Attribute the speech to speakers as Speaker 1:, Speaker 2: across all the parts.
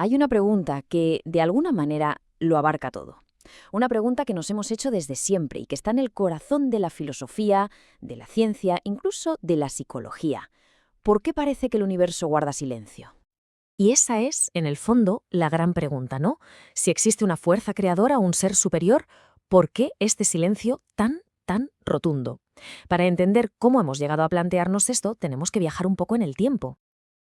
Speaker 1: Hay una pregunta que, de alguna manera, lo abarca todo. Una pregunta que nos hemos hecho desde siempre y que está en el corazón de la filosofía, de la ciencia, incluso de la psicología. ¿Por qué parece que el universo guarda silencio?
Speaker 2: Y esa es, en el fondo, la gran pregunta, ¿no? Si existe una fuerza creadora o un ser superior, ¿por qué este silencio tan rotundo? Para entender cómo hemos llegado a plantearnos esto, tenemos que viajar un poco en el tiempo.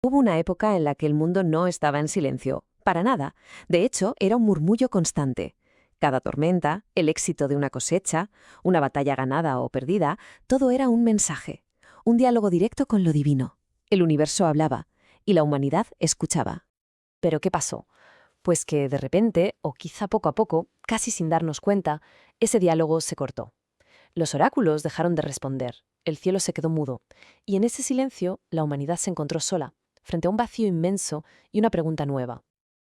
Speaker 3: Hubo una época en la que el mundo no estaba en silencio, para nada. De hecho, era un murmullo constante. Cada tormenta, el éxito de una cosecha, una batalla ganada o perdida, todo era un mensaje, un diálogo directo con lo divino. El universo hablaba y la humanidad escuchaba.
Speaker 2: ¿Pero qué pasó? Pues que de repente, o quizá poco a poco, casi sin darnos cuenta, ese diálogo se cortó. Los oráculos dejaron de responder, el cielo se quedó mudo, y en ese silencio la humanidad se encontró sola, frente a un vacío inmenso y una pregunta nueva.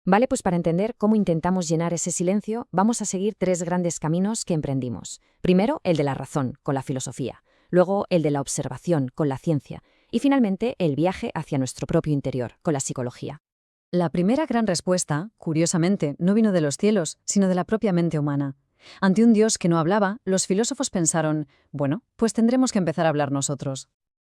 Speaker 1: Vale, pues para entender cómo intentamos llenar ese silencio, vamos a seguir tres grandes caminos que emprendimos. Primero, el de la razón, con la filosofía. Luego, el de la observación, con la ciencia. Y finalmente, el viaje hacia nuestro propio interior, con la psicología.
Speaker 4: La primera gran respuesta, curiosamente, no vino de los cielos, sino de la propia mente humana. Ante un Dios que no hablaba, los filósofos pensaron, bueno, pues tendremos que empezar a hablar nosotros.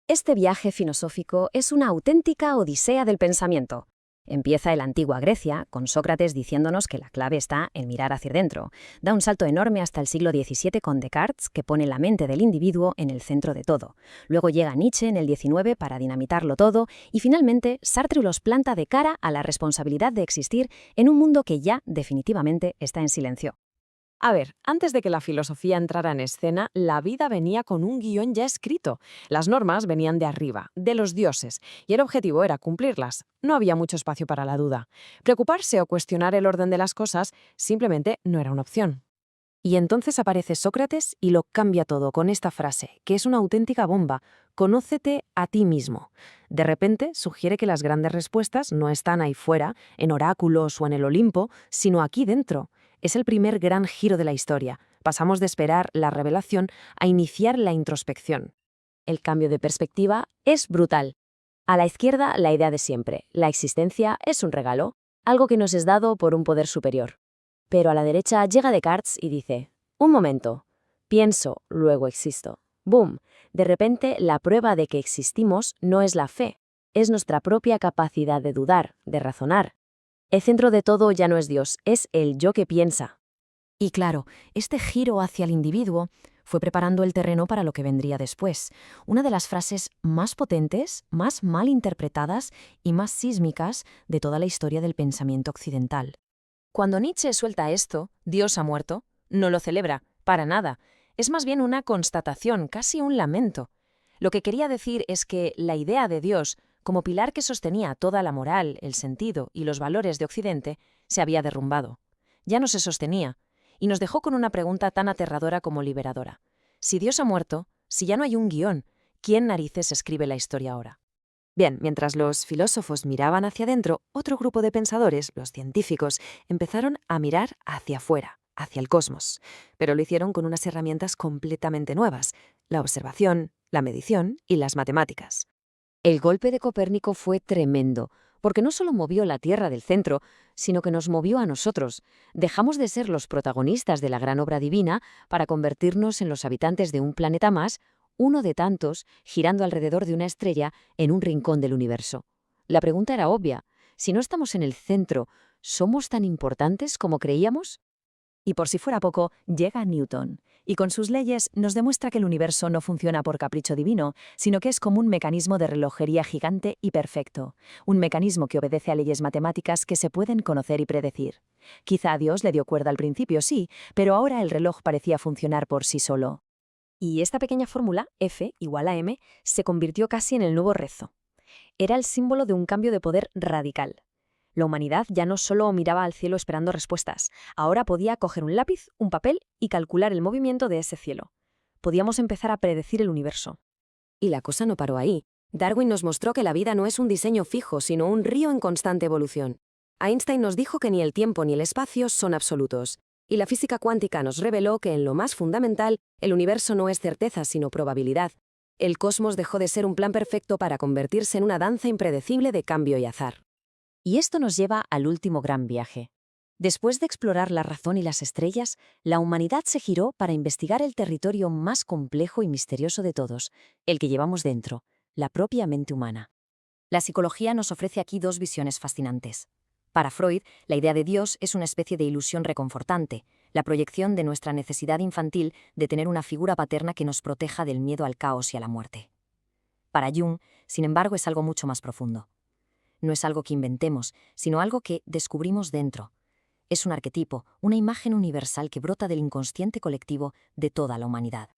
Speaker 1: Este viaje filosófico es una auténtica odisea del pensamiento. Empieza en la antigua Grecia, con Sócrates diciéndonos que la clave está en mirar hacia dentro. Da un salto enorme hasta el siglo XVII con Descartes, que pone la mente del individuo en el centro de todo. Luego llega Nietzsche en el XIX para dinamitarlo todo, y finalmente Sartre los planta de cara a la responsabilidad de existir en un mundo que ya, definitivamente, está en silencio.
Speaker 2: A ver, antes de que la filosofía entrara en escena, la vida venía con un guión ya escrito. Las normas venían de arriba, de los dioses, y el objetivo era cumplirlas. No había mucho espacio para la duda. Preocuparse o cuestionar el orden de las cosas simplemente no era una opción. Y entonces aparece Sócrates y lo cambia todo con esta frase, que es una auténtica bomba: «Conócete a ti mismo». De repente sugiere que las grandes respuestas no están ahí fuera, en oráculos o en el Olimpo, sino aquí dentro. Es el primer gran giro de la historia. Pasamos de esperar la revelación a iniciar la introspección.
Speaker 1: El cambio de perspectiva es brutal. A la izquierda, la idea de siempre: la existencia es un regalo, algo que nos es dado por un poder superior. Pero a la derecha llega Descartes y dice: un momento, pienso, luego existo. ¡Boom! De repente, la prueba de que existimos no es la fe, es nuestra propia capacidad de dudar, de razonar. El centro de todo ya no es Dios, es el yo que piensa.
Speaker 2: Y claro, este giro hacia el individuo fue preparando el terreno para lo que vendría después. Una de las frases más potentes, más mal interpretadas y más sísmicas de toda la historia del pensamiento occidental. Cuando Nietzsche suelta esto, Dios ha muerto, no lo celebra, para nada. Es más bien una constatación, casi un lamento. Lo que quería decir es que la idea de Dios, como pilar que sostenía toda la moral, el sentido y los valores de Occidente, se había derrumbado. Ya no se sostenía, y nos dejó con una pregunta tan aterradora como liberadora. Si Dios ha muerto, si ya no hay un guión, ¿quién narices escribe la historia ahora? Bien, mientras los filósofos miraban hacia adentro, otro grupo de pensadores, los científicos, empezaron a mirar hacia afuera, hacia el cosmos. Pero lo hicieron con unas herramientas completamente nuevas: la observación, la medición y las matemáticas.
Speaker 1: El golpe de Copérnico fue tremendo, porque no solo movió la Tierra del centro, sino que nos movió a nosotros. Dejamos de ser los protagonistas de la gran obra divina para convertirnos en los habitantes de un planeta más, uno de tantos, girando alrededor de una estrella en un rincón del universo. La pregunta era obvia: si no estamos en el centro, ¿somos tan importantes como creíamos?
Speaker 2: Y por si fuera poco, llega Newton, y con sus leyes nos demuestra que el universo no funciona por capricho divino, sino que es como un mecanismo de relojería gigante y perfecto, un mecanismo que obedece a leyes matemáticas que se pueden conocer y predecir. Quizá a Dios le dio cuerda al principio, sí, pero ahora el reloj parecía funcionar por sí solo. Y esta pequeña fórmula, F igual a M, se convirtió casi en el nuevo rezo. Era el símbolo de un cambio de poder radical. La humanidad ya no solo miraba al cielo esperando respuestas, ahora podía coger un lápiz, un papel y calcular el movimiento de ese cielo. Podíamos empezar a predecir el universo.
Speaker 5: Y la cosa no paró ahí. Darwin nos mostró que la vida no es un diseño fijo, sino un río en constante evolución. Einstein nos dijo que ni el tiempo ni el espacio son absolutos. Y la física cuántica nos reveló que en lo más fundamental, el universo no es certeza sino probabilidad. El cosmos dejó de ser un plan perfecto para convertirse en una danza impredecible de cambio y azar.
Speaker 1: Y esto nos lleva al último gran viaje. Después de explorar la razón y las estrellas, la humanidad se giró para investigar el territorio más complejo y misterioso de todos, el que llevamos dentro, la propia mente humana. La psicología nos ofrece aquí dos visiones fascinantes. Para Freud, la idea de Dios es una especie de ilusión reconfortante, la proyección de nuestra necesidad infantil de tener una figura paterna que nos proteja del miedo al caos y a la muerte. Para Jung, sin embargo, es algo mucho más profundo. No es algo que inventemos, sino algo que descubrimos dentro. Es un arquetipo, una imagen universal que brota del inconsciente colectivo de toda la humanidad.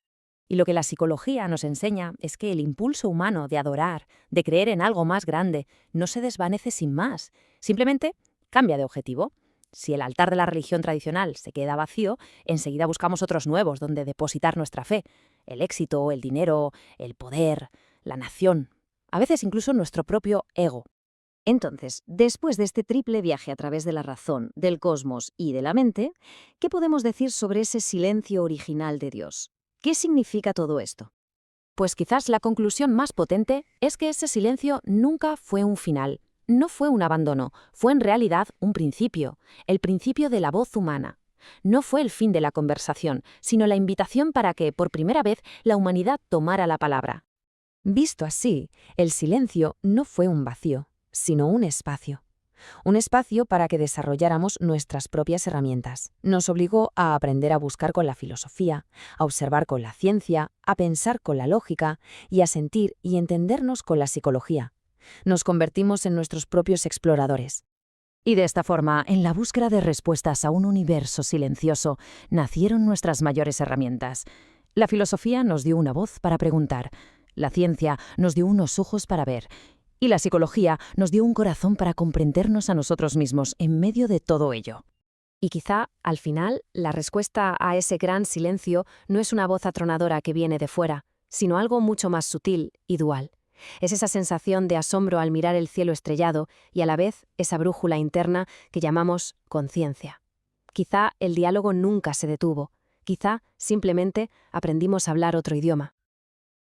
Speaker 3: Y lo que la psicología nos enseña es que el impulso humano de adorar, de creer en algo más grande, no se desvanece sin más. Simplemente cambia de objetivo. Si el altar de la religión tradicional se queda vacío, enseguida buscamos otros nuevos donde depositar nuestra fe. El éxito, el dinero, el poder, la nación, a veces incluso nuestro propio ego.
Speaker 1: Entonces, después de este triple viaje a través de la razón, del cosmos y de la mente, ¿qué podemos decir sobre ese silencio original de Dios? ¿Qué significa todo esto?
Speaker 3: Pues quizás la conclusión más potente es que ese silencio nunca fue un final, no fue un abandono, fue en realidad un principio, el principio de la voz humana. No fue el fin de la conversación, sino la invitación para que, por primera vez, la humanidad tomara la palabra. Visto así, el silencio no fue un vacío, sino un espacio. Un espacio para que desarrolláramos nuestras propias herramientas. Nos obligó a aprender a buscar con la filosofía, a observar con la ciencia, a pensar con la lógica y a sentir y entendernos con la psicología. Nos convertimos en nuestros propios exploradores. Y de esta forma, en la búsqueda de respuestas a un universo silencioso, nacieron nuestras mayores herramientas. La filosofía nos dio una voz para preguntar, la ciencia nos dio unos ojos para ver, y la psicología nos dio un corazón para comprendernos a nosotros mismos en medio de todo ello. Y quizá, al final, la respuesta a ese gran silencio no es una voz atronadora que viene de fuera, sino algo mucho más sutil y dual. Es esa sensación de asombro al mirar el cielo estrellado y a la vez esa brújula interna que llamamos conciencia. Quizá el diálogo nunca se detuvo, quizá simplemente aprendimos a hablar otro idioma.